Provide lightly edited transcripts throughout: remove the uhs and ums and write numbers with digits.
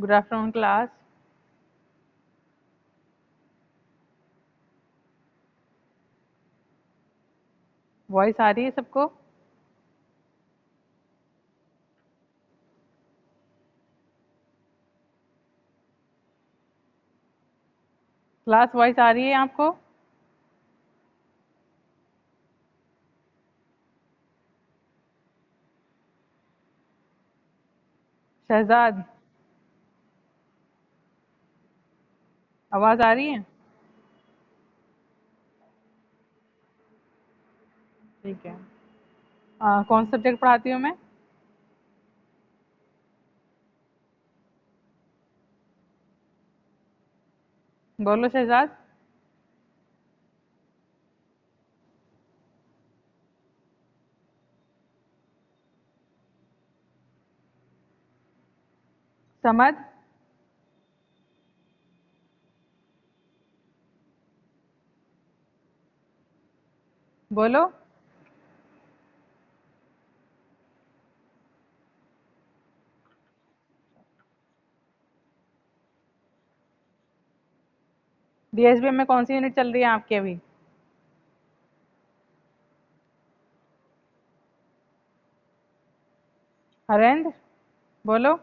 Good afternoon class. Voice आ रही है सबको? क्लास वॉइस आ रही है आपको? शहजाद, आवाज आ रही है? ठीक है। कौन सा सब्जेक्ट पढ़ाती हूँ मैं? बोलो शहजाद। समझ। बोलो। डीएसबी में कौन सी यूनिट चल रही है आपकी अभी? हरेंद्र, बोलो।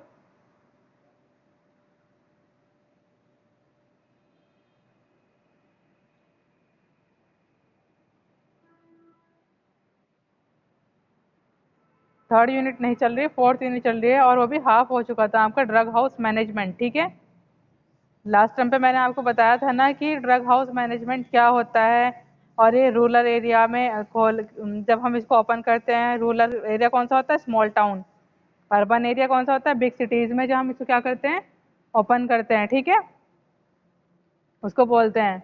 थर्ड यूनिट नहीं चल रही है, फोर्थ यूनिट चल रही है, और वो भी हाफ हो चुका था आपका ड्रग हाउस मैनेजमेंट। ठीक है। लास्ट टाइम पे मैंने आपको बताया था ना कि ड्रग हाउस मैनेजमेंट क्या होता है। और ये रूरल एरिया में जब हम इसको ओपन करते हैं, रूरल एरिया कौन सा होता है? Small town. अर्बन एरिया कौन सा होता है? बिग सिटीज में जो हम इसको क्या करते हैं? ओपन करते हैं। ठीक है। उसको बोलते हैं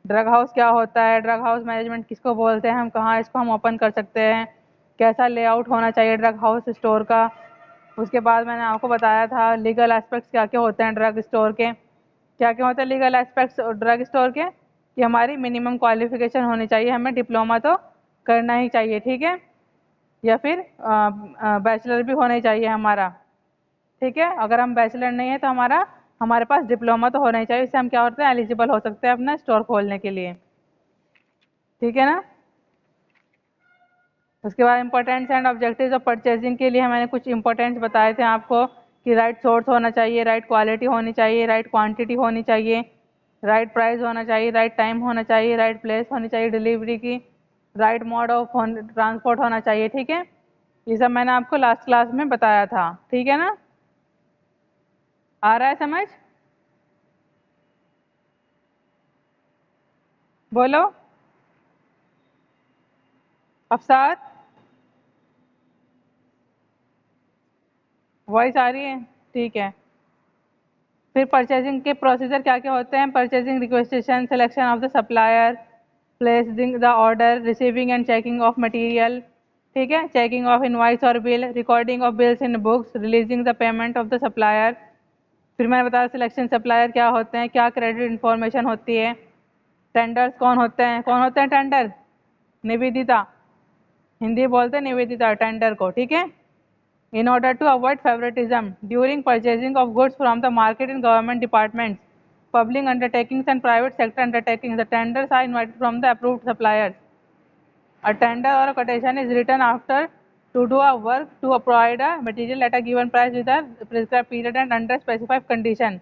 ड्रग हाउस। क्या होता है ड्रग हाउस मैनेजमेंट, किसको बोलते हैं, हम कहाँ इसको हम ओपन कर सकते हैं, कैसा लेआउट होना चाहिए ड्रग हाउस स्टोर का। उसके बाद मैंने आपको बताया था लीगल एस्पेक्ट्स क्या क्या होते हैं ड्रग स्टोर के। क्या क्या होते हैं लीगल एस्पेक्ट्स ड्रग स्टोर के? कि हमारी मिनिमम क्वालिफिकेशन होनी चाहिए, हमें डिप्लोमा तो करना ही चाहिए। ठीक है। या फिर बैचलर भी होना ही चाहिए हमारा। ठीक है। अगर हम बैचलर नहीं है तो हमारे पास डिप्लोमा तो होना ही चाहिए, इससे हम क्या होते हैं? एलिजिबल हो सकते हैं अपना स्टोर खोलने के लिए। ठीक है ना। उसके बाद importance and objectives of purchasing के लिए मैंने कुछ इंपॉर्टेंट्स बताए थे आपको कि राइट सोर्स होना चाहिए, राइट क्वालिटी होनी चाहिए, राइट क्वांटिटी होनी चाहिए, राइट प्राइस होना चाहिए, राइट टाइम होना चाहिए, राइट प्लेस होनी चाहिए डिलीवरी की, राइट मोड ऑफ ट्रांसपोर्ट होना चाहिए। ठीक है। ये सब मैंने आपको लास्ट क्लास में बताया था। ठीक है ना। आ रहा है समझ? बोलो। अफसार, वॉइस आ रही है? ठीक है। फिर परचेजिंग के प्रोसीजर क्या क्या होते हैं? Purchasing requisition, selection of the supplier, placing the order, receiving and checking of material. ठीक है। चेकिंग ऑफ इनवाइस और bill, recording of bills in books, releasing the payment of the supplier. फिर मैंने बताया सिलेक्शन सप्लायर क्या होते हैं, क्या क्रेडिट इन्फॉर्मेशन होती है, टेंडर्स कौन होते हैं, कौन होते हैं टेंडर? निवेदिता, हिंदी बोलते हैं निवेदिता टेंडर को। ठीक है। In order to avoid favoritism during purchasing of goods from the market in government departments, public undertakings and private sector undertakings, the tenders are invited from the approved suppliers. A tender or a quotation is written after to do a work to provide a material at a given price with a prescribed period and under specified condition.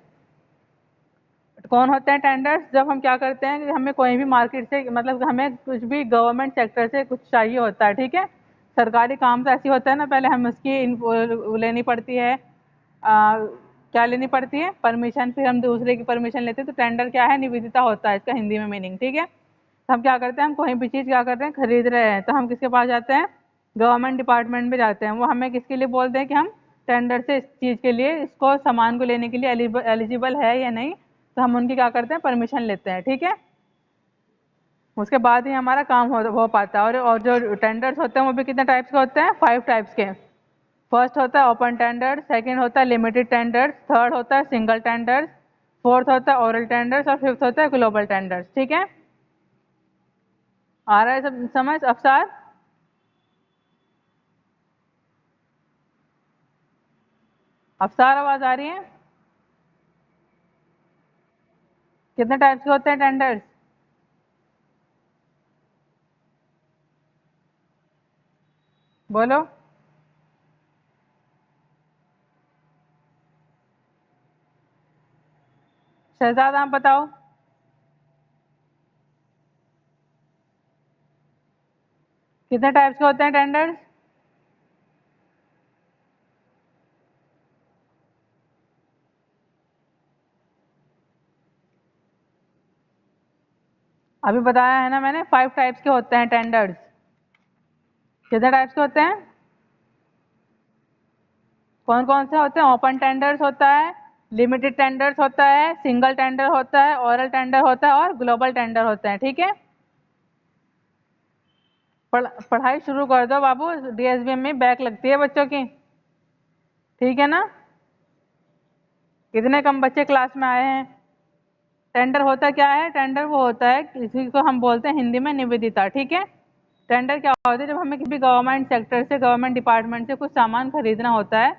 कौन होते हैं tenders? जब हम क्या करते हैं कि हमें कोई भी मार्केट से, मतलब हमें कुछ भी गवर्नमेंट सेक्टर से कुछ चाहिए होता है। ठीक है। सरकारी काम तो ऐसी होता है ना, पहले हम उसकी लेनी पड़ती है, क्या लेनी पड़ती है? परमिशन। फिर हम दूसरे की परमिशन लेते हैं। तो टेंडर क्या है? निविदा होता है इसका हिंदी में मीनिंग। ठीक है। तो हम क्या करते हैं, हम कोई भी चीज़ क्या कर रहे हैं? खरीद रहे हैं, तो हम किसके पास जाते हैं? गवर्नमेंट डिपार्टमेंट में जाते हैं। वो हमें किसके लिए बोलते हैं कि हम टेंडर से इस चीज़ के लिए, इसको सामान को लेने के लिए एलिजिबल है या नहीं। तो हम उनकी क्या करते हैं? परमिशन लेते हैं। ठीक है। उसके बाद ही हमारा काम हो पाता है। और जो टेंडर्स होते हैं वो भी कितने टाइप्स के होते हैं? 5 टाइप्स के। फर्स्ट होता है ओपन टेंडर, सेकंड होता है लिमिटेड टेंडर्स, थर्ड होता है सिंगल टेंडर्स, फोर्थ होता है ओरल टेंडर्स, और फिफ्थ होता है ग्लोबल टेंडर्स। ठीक है। आ रहा है सब समझ अफसार? अफसार आवाज आ रही है? कितने टाइप्स के होते हैं टेंडर्स? बोलो। शहजाद आप बताओ। कितने टाइप्स के होते हैं टेंडर्स? अभी बताया है ना मैंने, 5 टाइप्स के होते हैं टेंडर्स। कितने टाइप्स के होते हैं? कौन कौन से होते हैं? ओपन टेंडर्स होता है, लिमिटेड टेंडर्स होता है, सिंगल टेंडर होता है, ओरल टेंडर होता है और ग्लोबल टेंडर होते हैं। ठीक है, पढ़ाई शुरू कर दो बाबू, डीएसबीएम में बैक लगती है बच्चों की। ठीक है ना? कितने कम बच्चे क्लास में आए हैं? टेंडर होता क्या है? टेंडर वो होता है, किसी को हम बोलते हैं हिंदी में निवेदिता। ठीक है, टेंडर क्या होता है? जब हमें किसी गवर्नमेंट सेक्टर से, गवर्नमेंट डिपार्टमेंट से कुछ सामान खरीदना होता है,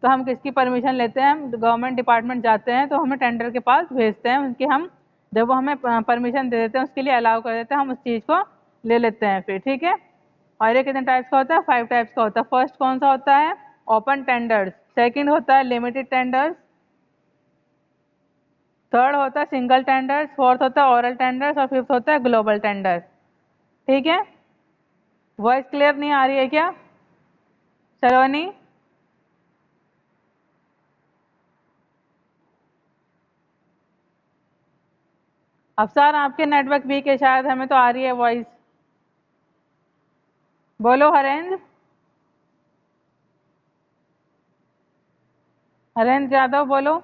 तो हम किसकी परमिशन लेते हैं? हम गवर्नमेंट डिपार्टमेंट जाते हैं, तो हमें टेंडर के पास भेजते हैं उनकी, हम जब वो हमें परमिशन दे देते हैं, उसके लिए अलाउ कर देते हैं, हम उस चीज़ को ले लेते हैं फिर। ठीक है, और ये कितने टाइप्स का होता है? 5 टाइप्स का होता है। फर्स्ट कौन सा होता है? Open tenders. सेकेंड होता है लिमिटेड टेंडर्स। थर्ड होता है सिंगल टेंडर्स। फोर्थ होता है ओरल टेंडर्स और फिफ्थ होता है ग्लोबल टेंडर। ठीक है, वॉइस क्लियर नहीं आ रही है क्या सलोनी? अफसार आपके नेटवर्क वीक है शायद, हमें तो आ रही है वॉइस। बोलो हरेंद्र। हरेंद्र यादव बोलो।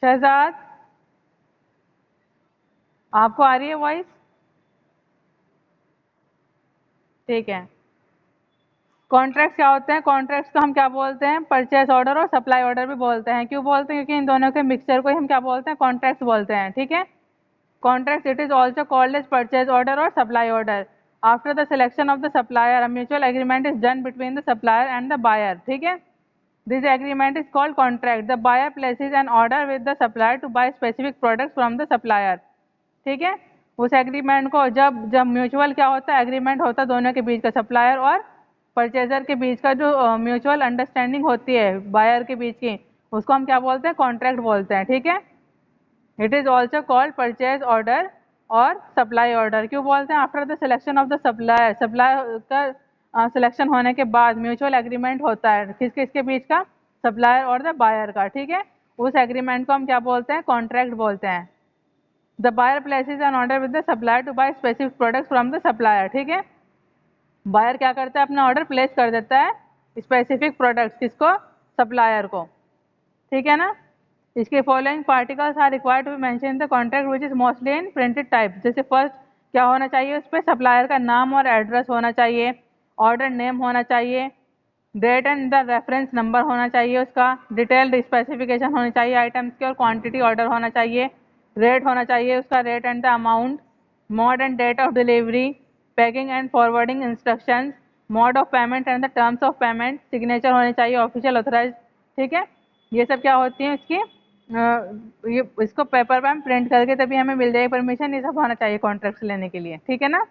शहजाद आपको आ रही है वॉइस? ठीक है, कॉन्ट्रैक्ट क्या होते हैं? कॉन्ट्रैक्ट्स को हम क्या बोलते हैं? परचेस ऑर्डर और सप्लाई ऑर्डर भी बोलते हैं। क्यों बोलते हैं? क्योंकि इन दोनों के मिक्सचर को ही हम क्या बोलते हैं? कॉन्ट्रैक्ट्स बोलते हैं। ठीक है, contract it is also called as purchase order or supply order. After the selection of the supplier, a mutual agreement is done between the supplier and the buyer. ठीक है, this agreement is called contract. The buyer places an order with the supplier to buy specific products from the supplier. ठीक है, उस agreement को जब जब mutual क्या होता है? एग्रीमेंट होता है दोनों के बीच का, सप्लायर और परचेजर के बीच का, जो म्यूचुअल अंडरस्टैंडिंग होती है बायर के बीच की, उसको हम क्या बोलते हैं? कॉन्ट्रैक्ट बोलते हैं। ठीक है, it is also called purchase order और सप्लाई ऑर्डर। क्यों बोलते हैं? After the selection of the supplier, supplier का सिलेक्शन होने के बाद म्यूचुअल एग्रीमेंट होता है किस किसके बीच का? सप्लायर और द बायर का। ठीक है, उस एग्रीमेंट को हम क्या बोलते हैं? कॉन्ट्रैक्ट बोलते हैं। The buyer places an order with the supplier to buy specific products from the supplier. ठीक है, बायर क्या करता है? अपना ऑर्डर प्लेस कर देता है स्पेसिफिक प्रोडक्ट्स, किसको? सप्लायर को। ठीक है ना? इसके following particles are required to be mention in the contract which is mostly in printed type. जैसे फर्स्ट क्या होना चाहिए? उस पर सप्लायर का नाम और एड्रेस होना चाहिए, ऑर्डर नेम होना चाहिए, date and the reference number होना चाहिए, उसका डिटेल्ड स्पेसिफिकेशन होनी चाहिए आइटम्स की, और क्वांटिटी ऑर्डर होना चाहिए, रेट होना चाहिए उसका, rate and the amount, mode and date of delivery, packing and forwarding instructions, mode of payment and the terms of payment, signature होने चाहिए ऑफिशियल ऑथराइज। ठीक है, ये सब क्या होती है इसकी, ये इसको पेपर पे हम प्रिंट करके तभी हमें मिल जाएगी परमिशन, ये सब होना चाहिए कॉन्ट्रैक्ट लेने के लिए। ठीक है ना?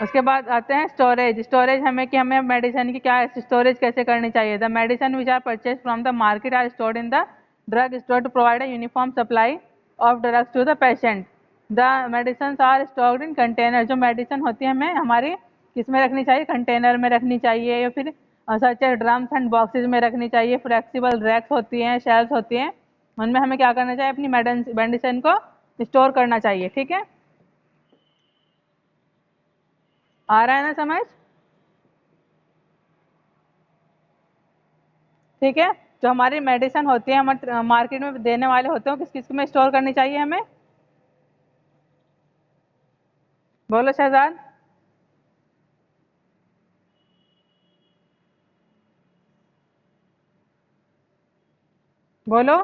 उसके बाद आते हैं स्टोरेज। स्टोरेज हमें कि हमें मेडिसिन की क्या स्टोरेज कैसे करनी चाहिए? The medicine which are purchase from the market are stored in the drug store to provide a uniform supply of drugs to the patient. The medicine are stored in container. जो medicine होती है हमें हमारी किस में रखनी चाहिए? Container में रखनी चाहिए, या फिर सच ड्रम्स एंड बॉक्सेज में रखनी चाहिए। फ्लेक्सिबल रैक्स होती हैं, शेल्फ होती हैं, उनमें हमें क्या करना चाहिए? अपनी मेडिसिन को स्टोर करना चाहिए। ठीक है, आ रहा है ना समझ? ठीक है, जो हमारी मेडिसिन होती है हमारे मार्केट में देने वाले होते हैं, किस किस में स्टोर करनी चाहिए हमें? बोलो शहजाद। बोलो।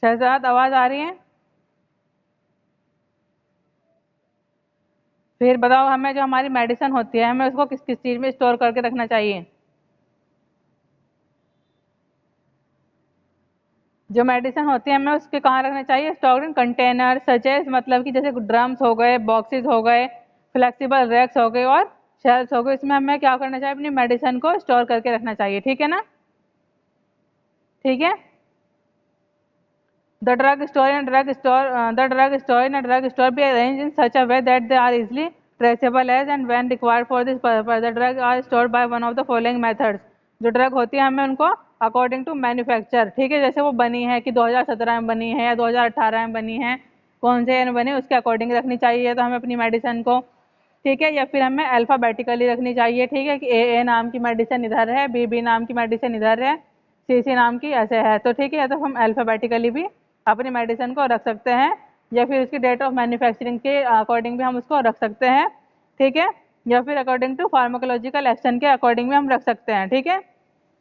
शहजाद आवाज आ रही है? फिर बताओ, हमें जो हमारी मेडिसिन होती है हमें उसको किस किस चीज में स्टोर करके रखना चाहिए? जो मेडिसिन होती है हमें उसके कहाँ रखना चाहिए? स्टोर्ड इन कंटेनर सचेज, मतलब कि जैसे ड्रम्स हो गए, बॉक्सेस हो गए, फ्लेक्सिबल रैक्स हो गए और शेल्फ्स हो गए, इसमें हमें क्या करना चाहिए? अपनी मेडिसिन को स्टोर करके रखना चाहिए। ठीक है ना? ठीक है। The drug store in a drug store be arranged in such a way that they are easily traceable as and when required for this purpose. The drug are stored by one of the following methods. जो drug होती है हमें उनको according to manufacture, ठीक है, जैसे वो बनी है कि 2017 में बनी है या 2018 में बनी है, कौन से ईयर में बनी उसके अकॉर्डिंग रखनी चाहिए तो हमें अपनी मेडिसिन को। ठीक है, या फिर हमें अल्फ़ाबेटिकली रखनी चाहिए। ठीक है, कि ए नाम की मेडिसिन इधर है, बी नाम की मेडिसिन इधर है, सी नाम की ऐसे है। तो ठीक है, या तो हम अल्फ़ाबेटिकली भी अपनी मेडिसिन को रख सकते हैं या फिर उसकी डेट ऑफ मैन्युफैक्चरिंग के अकॉर्डिंग भी हम उसको रख सकते हैं। ठीक है, या फिर अकॉर्डिंग टू फार्माकोलॉजिकल एक्शन के अकॉर्डिंग भी हम रख सकते हैं। ठीक है,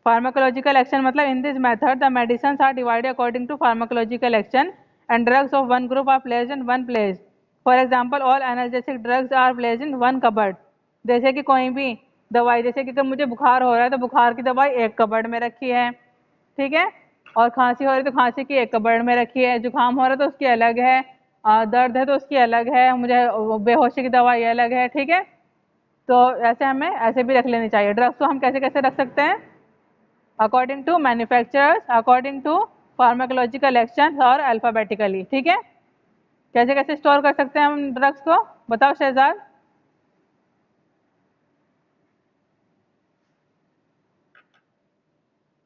फार्माकोलॉजिकल एक्शन मतलब in this method the medicine are divided according to pharmacological action and drugs of one group are placed in one place. For example all analgesic drugs are placed in one cupboard. जैसे कि कोई भी दवाई, जैसे कि अगर मुझे बुखार हो रहा है तो बुखार की दवाई एक कबर्ड में रखी है। ठीक है, और खांसी हो रही तो खांसी की एक कबर्ड में रखी है, जुकाम हो रहा है तो उसकी अलग है, दर्द है तो उसकी अलग है, मुझे बेहोशी की दवाई अलग है। ठीक है, तो ऐसे हमें ऐसे भी रख लेनी चाहिए। ड्रग्स को हम कैसे कैसे रख सकते हैं? According to manufacturers, according to pharmacological action और अल्फाबेटिकली। ठीक है, कैसे कैसे स्टोर कर सकते हैं हम ड्रग्स को? बताओ शहजाद।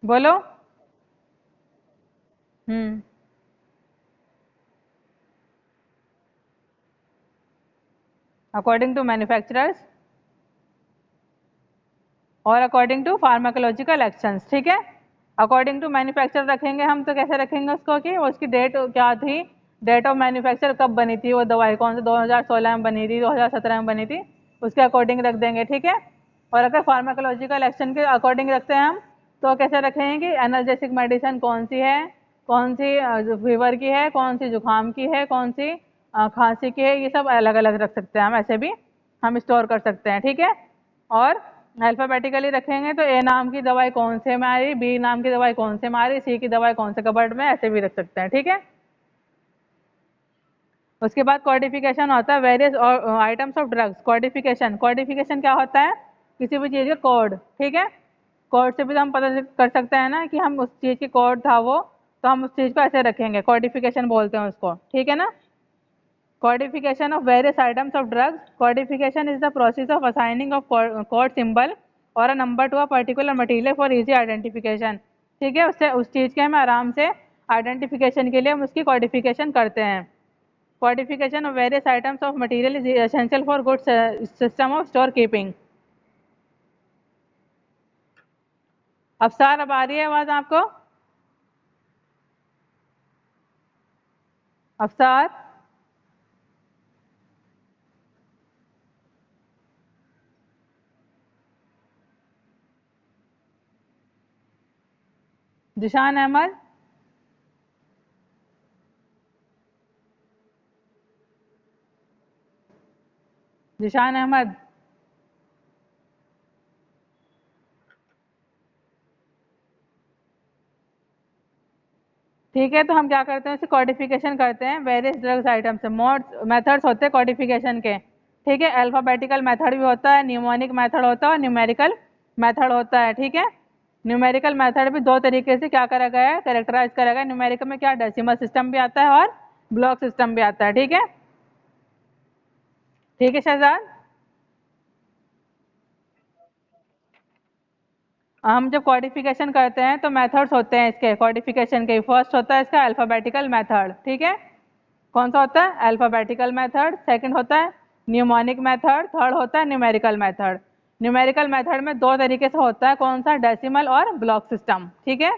बोलो। हम्म। अकॉर्डिंग टू मैन्युफैक्चरर्स और अकॉर्डिंग टू फार्माकोलॉजिकल एक्शंस। ठीक है, अकॉर्डिंग टू मैन्युफैक्चर रखेंगे हम तो कैसे रखेंगे उसको कि उसकी डेट क्या थी, डेट ऑफ मैन्युफैक्चर कब बनी थी, वो दवाई कौन से 2016 में बनी थी, 2017 में बनी थी, उसके अकॉर्डिंग रख देंगे। ठीक है, और अगर फार्माकोलॉजिकल एक्शन के अकॉर्डिंग रखते हैं हम तो कैसे रखेंगे कि एनर्जेटिक मेडिसिन कौन सी है, कौन सी फीवर की है, कौन सी जुकाम की है, कौन सी खांसी की है, ये सब अलग अलग रख सकते हैं हम, ऐसे भी हम स्टोर कर सकते हैं। ठीक है, और अल्फाबेटिकली रखेंगे तो ए नाम की दवाई कौन से में आ रही, बी नाम की दवाई कौन से में आ रही, सी की दवाई कौन से कबर्ड में, ऐसे भी रख सकते हैं। ठीक है, उसके बाद कोडिफिकेशन होता है various items of drugs. Codification, codification क्या होता है? किसी भी चीज़ का कोड। ठीक है, कोड से भी तो हम पता कर सकते हैं ना कि हम उस चीज़ की कोड था वो, तो हम उस चीज़ को ऐसे रखेंगे, कोडिफिकेशन बोलते हैं उसको। ठीक है ना? Codification of various items of drugs. Codification is the process of assigning of code symbol or a number to a particular material for easy identification. ठीक है, उससे उस चीज़ के हम आराम से आइडेंटिफिकेशन के लिए हम उसकी कॉडिफिकेशन करते हैं। Codification of various items of material is essential for good system of store keeping. Afsar, अब आ रही है आवाज़ आपको? अफसार, जिशान अहमद, जिशान अहमद। ठीक है, तो हम क्या करते हैं, उसे कॉडिफिकेशन करते हैं वेरियस ड्रग्स आइटम से। मोड्स मेथड्स होते हैं कॉडिफिकेशन के। ठीक है, अल्फाबेटिकल मेथड भी होता है, न्यूमोनिक मेथड होता है और न्यूमेरिकल मेथड होता है। ठीक है, न्यूमेरिकल मेथड भी दो तरीके से क्या करा गया है, कैरेक्टराइज करा गया है। न्यूमेरिकल में क्या डेसिमल सिस्टम भी आता है और ब्लॉक सिस्टम भी आता है। ठीक है, ठीक है शहजाद। हम जब कॉडिफिकेशन करते हैं तो मेथड्स होते हैं इसके कॉडिफिकेशन के। फर्स्ट होता है इसका अल्फाबेटिकल मेथड। ठीक है, कौन सा होता है? Alphabetical method. सेकंड होता है न्यूमोनिक मेथड। थर्ड होता है न्यूमेरिकल मेथड। न्यूमेरिकल मेथड में दो तरीके से होता है, कौन सा? डेसिमल और ब्लॉक सिस्टम। ठीक है,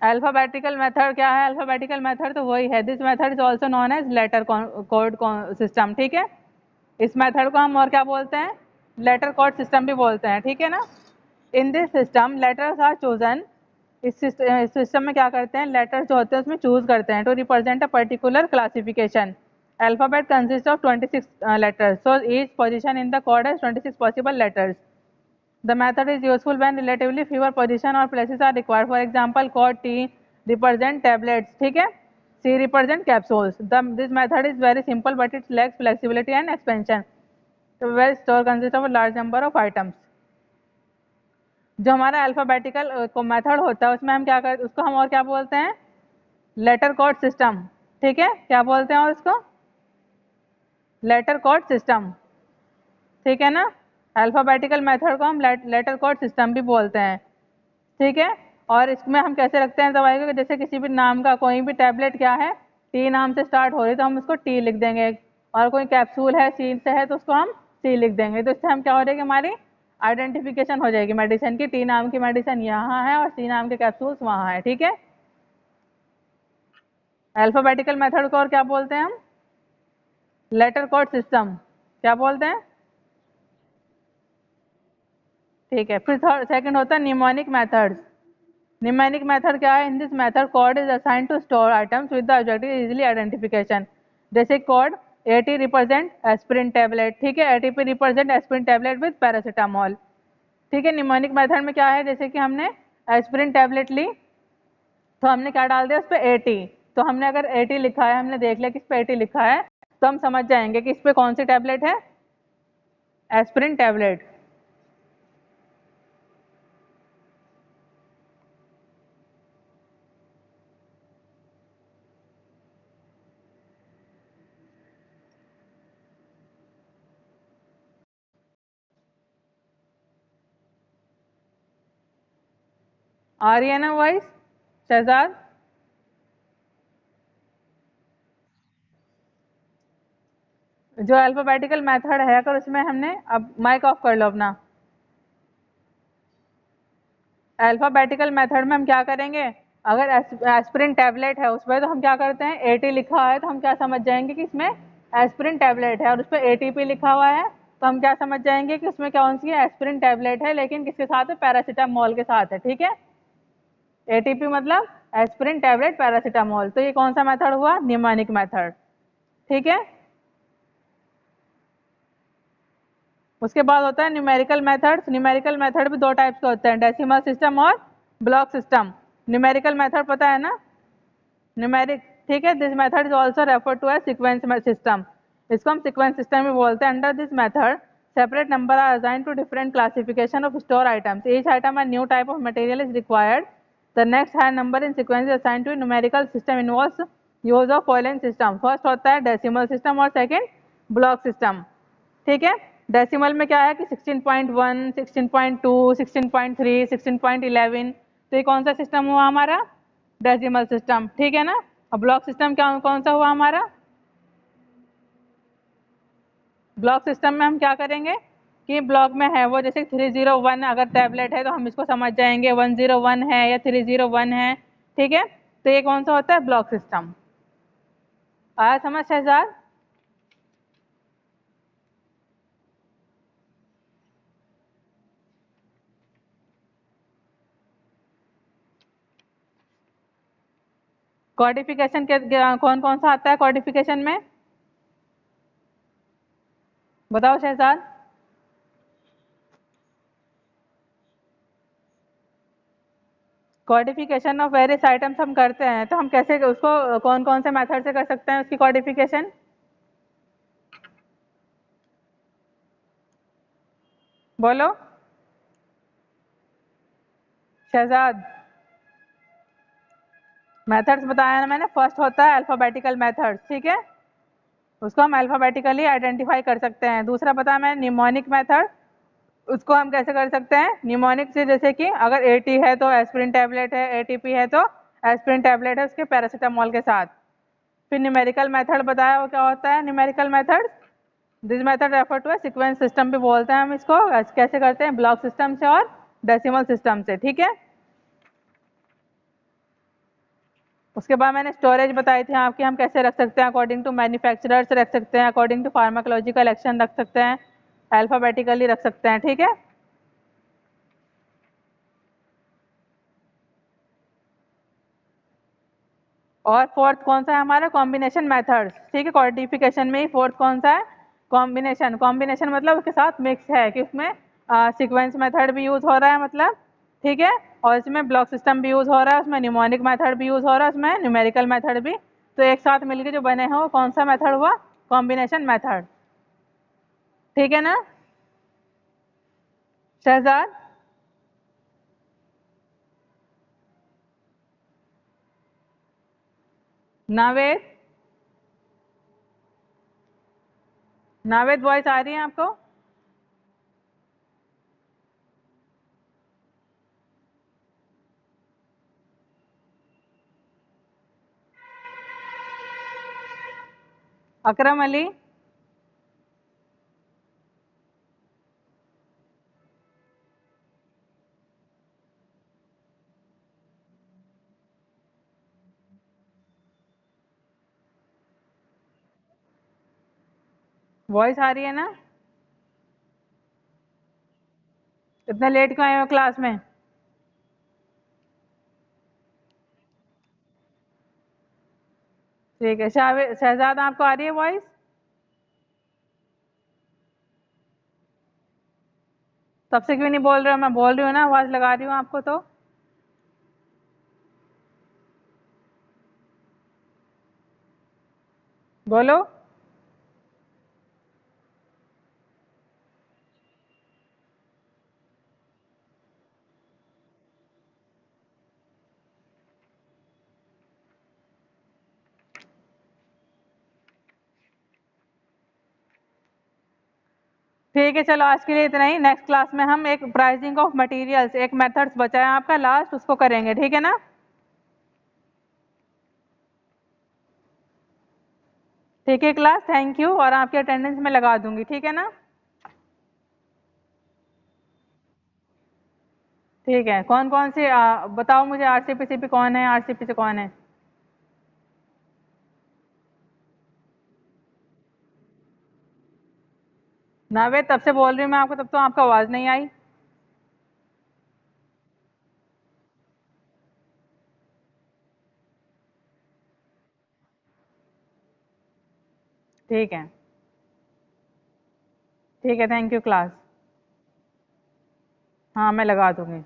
अल्फाबेटिकल मेथड क्या है? अल्फाबेटिकल मेथड तो वही है, this method is also known as letter code system. ठीक है, इस मेथड को हम और क्या बोलते हैं? लेटर कोड सिस्टम भी बोलते हैं। ठीक है ना? In this system letters are chosen इस सिस्टम में क्या करते हैं, लेटर्स जो होते हैं उसमें चूज करते हैं to represent a particular classification. Alphabet consists of 26 letters, so each position in the code has 26 possible letters. The method is useful when relatively fewer position or places are required. For example, code T represent tablets, ठीक है, C represent capsules. This method is very simple but it lacks flexibility and expansion. So where store consists of a large number of items. जो हमारा alphabetical method होता है उसमें हम क्या करते, उसको हम और क्या बोलते हैं, लेटर कोड सिस्टम. ठीक है, क्या बोलते हैं और इसको, लेटर कोड सिस्टम. ठीक है ना, अल्फाबेटिकल मेथड को हम लेटर कोड सिस्टम भी बोलते हैं. ठीक है, और इसमें हम कैसे रखते हैं दवाई को, जैसे किसी भी नाम का कोई भी टैबलेट क्या है, टी नाम से स्टार्ट हो रही तो हम उसको टी लिख देंगे, और कोई कैप्सूल है सी से है तो उसको हम सी लिख देंगे. तो इससे हम क्या हो जाएगी, हमारी आइडेंटिफिकेशन हो जाएगी मेडिसिन की, टी नाम की मेडिसिन यहाँ है और सी नाम के कैप्सूल्स वहाँ है. ठीक है, अल्फाबेटिकल मेथड को और क्या बोलते हैं हम, लेटर कोड सिस्टम. क्या बोलते हैं, ठीक है. फिर सेकंड होता है निमोनिक मेथड्स. निमोनिक मेथड क्या है, in this method code is assigned to store items with the objective easily identification. जैसे code AT represent aspirin tablet. ठीक है, ATP represent aspirin tablet with paracetamol. ठीक है, निमोनिक मेथड में क्या है, जैसे कि हमने एस्पिरिन टैबलेट ली तो हमने क्या डाल दिया उस पर एटी. तो हमने अगर एटी लिखा है, हमने देख लिया कि इस पर एटी लिखा है, तो हम समझ जाएंगे कि इस पर कौन सी टैबलेट है, एस्पिरिन टैबलेट. आ रही है ना वॉइस शहजाद? जो अल्फाबेटिकल मेथड है, अगर उसमें हमने, अब माइक ऑफ कर लो अपना. अल्फाबेटिकल मेथड में हम क्या करेंगे, अगर एस्पिरिन टैबलेट है उस पर तो हम क्या करते हैं, एटी लिखा है तो हम क्या समझ जाएंगे कि इसमें एस्पिरिन टैबलेट है, और उस पर एटीपी लिखा हुआ है तो हम क्या समझ जाएंगे कि उसमें कौन सी है, एस्पिरिन टैबलेट है, लेकिन किसके साथ है, पैरासीटामोल के साथ है. ठीक है, एटीपी मतलब एस्पिरिन टैबलेट पैरासीटामोल. तो ये कौन सा मेथड हुआ, निमोनिक मेथड. ठीक है, उसके बाद होता है न्यूमेरिकल मेथड्स. न्यूमेरिकल मेथड भी दो टाइप्स के होते हैं, डेसिमल सिस्टम और ब्लॉक सिस्टम. न्यूमेरिकल मेथड पता है ना, न्यूमेरिक. ठीक है, this method is also refer to as sequence system. इसको हम सीक्वेंस सिस्टम भी बोलते हैं. अंडर दिस मेथड separate number are assigned to different classification of store items. Each item a new type of material is required. The next higher number in sequence is assigned to a numerical system involves use of Follin system. First होता है decimal system और second block system. ठीक है, decimal में क्या है कि 16.1, 16.2, 16.3, 16.11. तो ये कौन सा सिस्टम हुआ हमारा, डेसिमल सिस्टम. ठीक है ना, और ब्लॉक सिस्टम क्या कौन सा हुआ हमारा, ब्लॉक सिस्टम में हम क्या करेंगे कि ब्लॉक में है वो, जैसे 301 अगर टैबलेट है तो हम इसको समझ जाएंगे 101 है या 301 है. ठीक है, तो ये कौन सा होता है, ब्लॉक सिस्टम. आया समझ शहजाद? कॉडिफिकेशन के कौन कौन सा आता है कॉडिफिकेशन में, बताओ शहजाद? कॉडिफिकेशन ऑफ वेरियस आइटम्स हम करते हैं, तो हम कैसे उसको कौन कौन से मेथड से कर सकते हैं उसकी कॉडिफिकेशन, बोलो शहजाद. मेथड्स बताया ना मैंने, फर्स्ट होता है अल्फाबेटिकल मेथड्स. ठीक है, उसको हम अल्फाबेटिकली आइडेंटिफाई कर सकते हैं. दूसरा बताया मैंने निमोनिक मेथड, उसको हम कैसे कर सकते हैं, निमोनिक से, जैसे कि अगर एटी है तो एस्पिरिन टैबलेट है, एटीपी है तो एस्पिरिन टैबलेट है उसके पैरासीटामोल के साथ. फिर न्यूमेरिकल मेथड बताया, वो क्या होता है numerical method, this method refer to है सीक्वेंस सिस्टम भी बोलते हैं हम इसको. कैसे करते हैं, ब्लॉक सिस्टम से और डेसिमल सिस्टम से. ठीक है, उसके बाद मैंने स्टोरेज बताई थी आपकी, हम कैसे रख सकते हैं, अकॉर्डिंग टू मैन्युफैक्चरर्स रख सकते हैं, अकॉर्डिंग टू फार्माकोलॉजिकल एक्शन रख सकते हैं, अल्फाबेटिकली रख सकते हैं. ठीक है, और फोर्थ कौन सा है हमारा, कॉम्बिनेशन मेथड्स। ठीक है, कोडिफिकेशन में ही फोर्थ कौन सा है, कॉम्बिनेशन। कॉम्बिनेशन मतलब उसके साथ मिक्स है कि उसमें सीक्वेंस मेथड भी यूज हो रहा है मतलब, ठीक है, और इसमें ब्लॉक सिस्टम भी यूज हो रहा है, उसमें न्यूमोनिक मेथड भी यूज हो रहा है, उसमें न्यूमेरिकल मेथड भी। तो एक साथ मिलकर जो बने हैं वो कौन सा मेथड हुआ, कॉम्बिनेशन मेथड। ठीक है ना शहजाद। नावेद, नावेद वॉइस आ रही है आपको? अकरम अली, वॉइस आ रही है ना? इतना लेट क्यों आए हो क्लास में? ठीक है, शहजाद आपको आ रही है वॉइस? तब से क्यों नहीं बोल रहे हो? मैं बोल रही हूँ ना, आवाज लगा रही हूँ आपको तो। बोलो। ठीक है, चलो आज के लिए इतना ही। नेक्स्ट क्लास में हम एक प्राइसिंग ऑफ मटेरियल्स, एक मेथड्स बचा है आपका लास्ट, उसको करेंगे। ठीक है ना? ठीक है क्लास, थैंक यू, और आपके अटेंडेंस में लगा दूंगी। ठीक है ना? ठीक है, कौन कौन से बताओ मुझे, आरसीपी से कौन है, आरसीपी से कौन है? नावेद, तब से बोल रही हूँ मैं आपको, तब तो आपका आवाज नहीं आई। ठीक है, ठीक है, थैंक यू क्लास। हाँ, मैं लगा दूंगी।